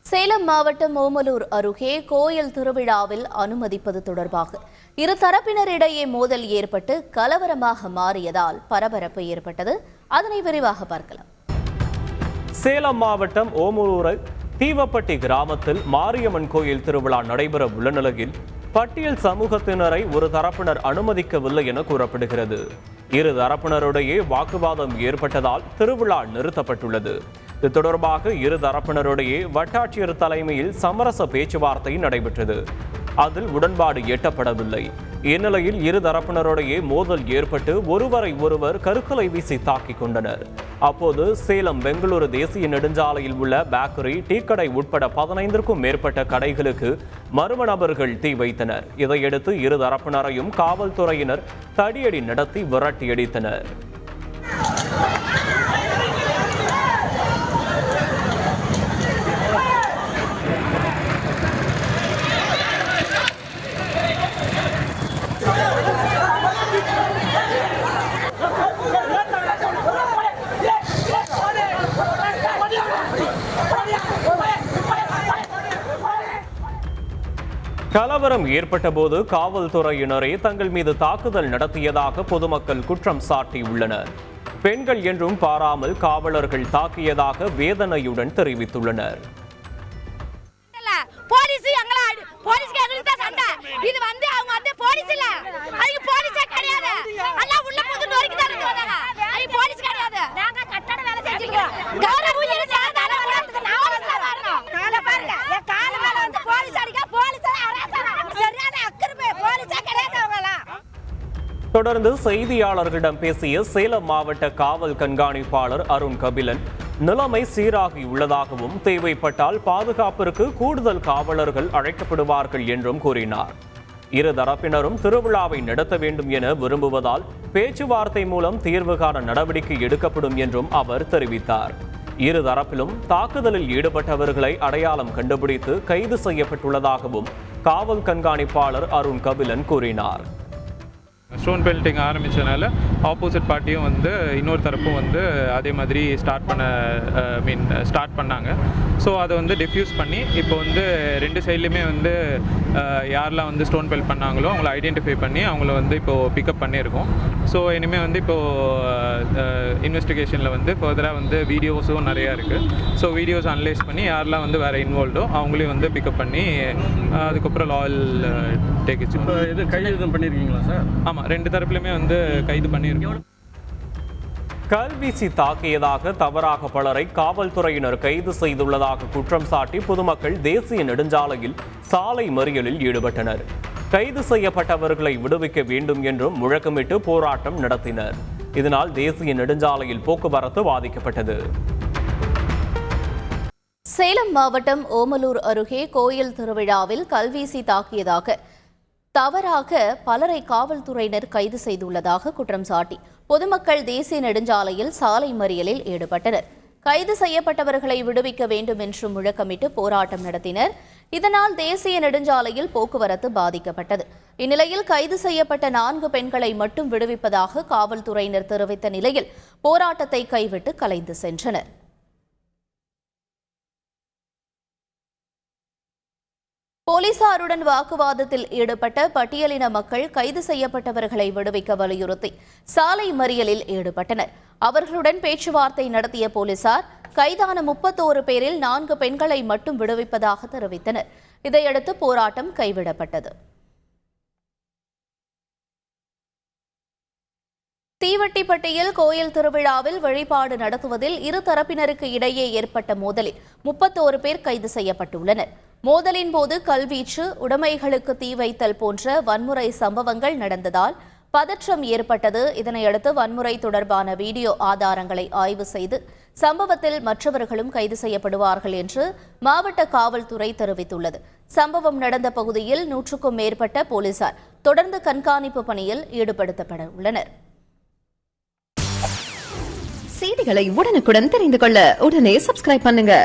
சேலம் மாவட்டம் ஓமலூர் அருகே கோயில் திருவிழாவில் அனுமதிப்பது தொடர்பாக இரு தரப்பினரிடையே மோதல் ஏற்பட்டு கலவரமாக மாறியதால் பரபரப்பு ஏற்பட்டது. அதனை விரிவாக பார்க்கலாம். சேலம் மாவட்டம் ஓமலூர் தீவப்பட்டி கிராமத்தில் மாரியம்மன் கோயில் திருவிழா நடைபெற உள்ள நிலையில் பட்டியல் சமூகத்தினரை ஒரு தரப்பினர் அனுமதிக்கவில்லை என கூறப்படுகிறது. இரு தரப்பினருடையே வாக்குவாதம் ஏற்பட்டதால் திருவிழா நிறுத்தப்பட்டுள்ளது. இது தொடர்பாக இரு தரப்பினருடையே வட்டாட்சியர் தலைமையில் சமரச பேச்சுவார்த்தை நடைபெற்றது. அதில் உடன்பாடு எட்டப்படவில்லை. இந்நிலையில் இரு தரப்பினருடையே மோதல் ஏற்பட்டு ஒருவரை ஒருவர் கருக்கலை வீசி தாக்கிக் கொண்டனர். அப்போது சேலம் பெங்களூரு தேசிய நெடுஞ்சாலையில் உள்ள பேக்கரி, டீக்கடை உட்பட 15க்கும் மேற்பட்ட கடைகளுக்கு மர்ம நபர்கள் தீ வைத்தனர். இதையடுத்து இரு தரப்பினரையும் காவல்துறையினர் தடியடி நடத்தி விரட்டியடித்தனர். கலவரம் ஏற்பட்ட போது காவல்துறையினரே தங்கள் மீது தாக்குதல் நடத்தியதாக பொதுமக்கள் குற்றம் சாட்டியுள்ளனர். பெண்கள் என்றும் பாராமல் காவலர்கள் தாக்கியதாக வேதனையுடன் தெரிவித்துள்ளனர். தொடர்ந்து செய்தியாளர்களிடம் பேசிய சேலம் மாவட்ட காவல் கண்காணிப்பாளர் அருண் கபிலன், நிலைமை சீராகியுள்ளதாகவும் தேவைப்பட்டால் பாதுகாப்பிற்கு கூடுதல் காவலர்கள் அழைக்கப்படுவார்கள் என்றும் கூறினார். இரு தரப்பினரும் திருவிழாவை நடத்த வேண்டும் என விரும்புவதால் பேச்சுவார்த்தை மூலம் தீர்வு காண நடவடிக்கை எடுக்கப்படும் என்றும் அவர் தெரிவித்தார். இரு தரப்பிலும் தாக்குதலில் ஈடுபட்டவர்களை அடையாளம் கண்டுபிடித்து கைது செய்யப்பட்டுள்ளதாகவும் காவல் கண்காணிப்பாளர் அருண் கபிலன் கூறினார். ஸ்டோன் பெல்ட்டிங் ஆரம்பித்தனால ஆப்போசிட் பார்ட்டியும் இன்னொரு தரப்பும் அதே மாதிரி ஸ்டார்ட் பண்ணாங்க. ஸோ அதை டிஃப்யூஸ் பண்ணி இப்போ ரெண்டு சைட்லையுமே யாரெல்லாம் ஸ்டோன் பெல்ட் பண்ணாங்களோ அவங்கள ஐடென்டிஃபை பண்ணி அவங்கள இப்போது பிக்கப் பண்ணியிருக்கோம். ஸோ இனிமேல் இப்போது இன்வெஸ்டிகேஷனில் ஃபர்தராக வீடியோஸும் நிறையா இருக்குது. ஸோ வீடியோஸ் அனலைஸ் பண்ணி யாரெல்லாம் வேறு இன்வால்வ்டோ அவங்களையும் பிக்கப் பண்ணி அதுக்கப்புறம் லாயல் டேக்கிச்சு. இப்போ இது கைது பண்ணியிருக்கீங்களா சார்? ஆமாம், ரெண்டு தரப்புலையுமே கைது பண்ணியிருக்கோம். கல்வீசி தாக்கியதாக தவறாக பலரை காவல்துறையினர் கைது செய்துள்ளதாக குற்றம் சாட்டி பொதுமக்கள் தேசிய நெடுஞ்சாலையில் சாலை மறியலில் ஈடுபட்டனர். கைது செய்யப்பட்டவர்களை விடுவிக்க வேண்டும் என்றும் முழக்கமிட்டு போராட்டம் நடத்தினர். இதனால் தேசிய நெடுஞ்சாலையில் போக்குவரத்து பாதிக்கப்பட்டது. சேலம் மாவட்டம் ஓமலூர் அருகே கோயில் திருவிழாவில் கல்வீசி தாக்கியதாக தவறாக பலரை காவல்துறையினர் கைது செய்துள்ளதாக குற்றம் சாட்டி பொதுமக்கள் தேசிய நெடுஞ்சாலையில் சாலை மறியலில் ஈடுபட்டனர். கைது செய்யப்பட்டவர்களை விடுவிக்க வேண்டும் என்று முழக்கமிட்டு போராட்டம் நடத்தினர். இதனால் தேசிய நெடுஞ்சாலையில் போக்குவரத்து பாதிக்கப்பட்டது. இந்நிலையில் கைது செய்யப்பட்ட 4 பெண்களை மட்டும் விடுவிப்பதாக காவல்துறையினர் தெரிவித்த நிலையில் போராட்டத்தை கைவிட்டு கலைந்து சென்றனர். போலீசாருடன் வாக்குவாதத்தில் ஈடுபட்ட பட்டியலின மக்கள் கைது செய்யப்பட்டவர்களை விடுவிக்க வலியுறுத்தி சாலை மறியலில் ஈடுபட்டனர். அவர்களுடன் பேச்சுவார்த்தை நடத்திய போலீசார் கைதான 31 பேரில் 4 பெண்களை மட்டும் விடுவிப்பதாக தெரிவித்தனர். இதையடுத்து போராட்டம் கைவிடப்பட்டது. தீவட்டிப்பட்டியில் கோயில் திருவிழாவில் வழிபாடு நடத்துவதில் இரு தரப்பினருக்கு இடையே ஏற்பட்ட மோதலில் 31 பேர் கைது செய்யப்பட்டுள்ளனர். மோதலின் போது கல்வீச்சு, உடைமைகளுக்கு தீ வைத்தல் போன்ற வன்முறை சம்பவங்கள் நடந்ததால் பதற்றம் ஏற்பட்டது. இதனையடுத்து வன்முறை தொடர்பான வீடியோ ஆதாரங்களை ஆய்வு செய்து சம்பவத்தில் மற்றவர்களும் கைது செய்யப்படுவார்கள் என்று மாவட்ட காவல்துறை தெரிவித்துள்ளது. சம்பவம் நடந்த பகுதியில் 100க்கும் மேற்பட்ட போலீசார் தொடர்ந்து கண்காணிப்பு பணியில் ஈடுபடுத்தப்பட உள்ளனர். செய்திகளை உடனுக்குடன் தெரிந்து கொள்ள உடனே சப்ஸ்கிரைப் பண்ணுங்க.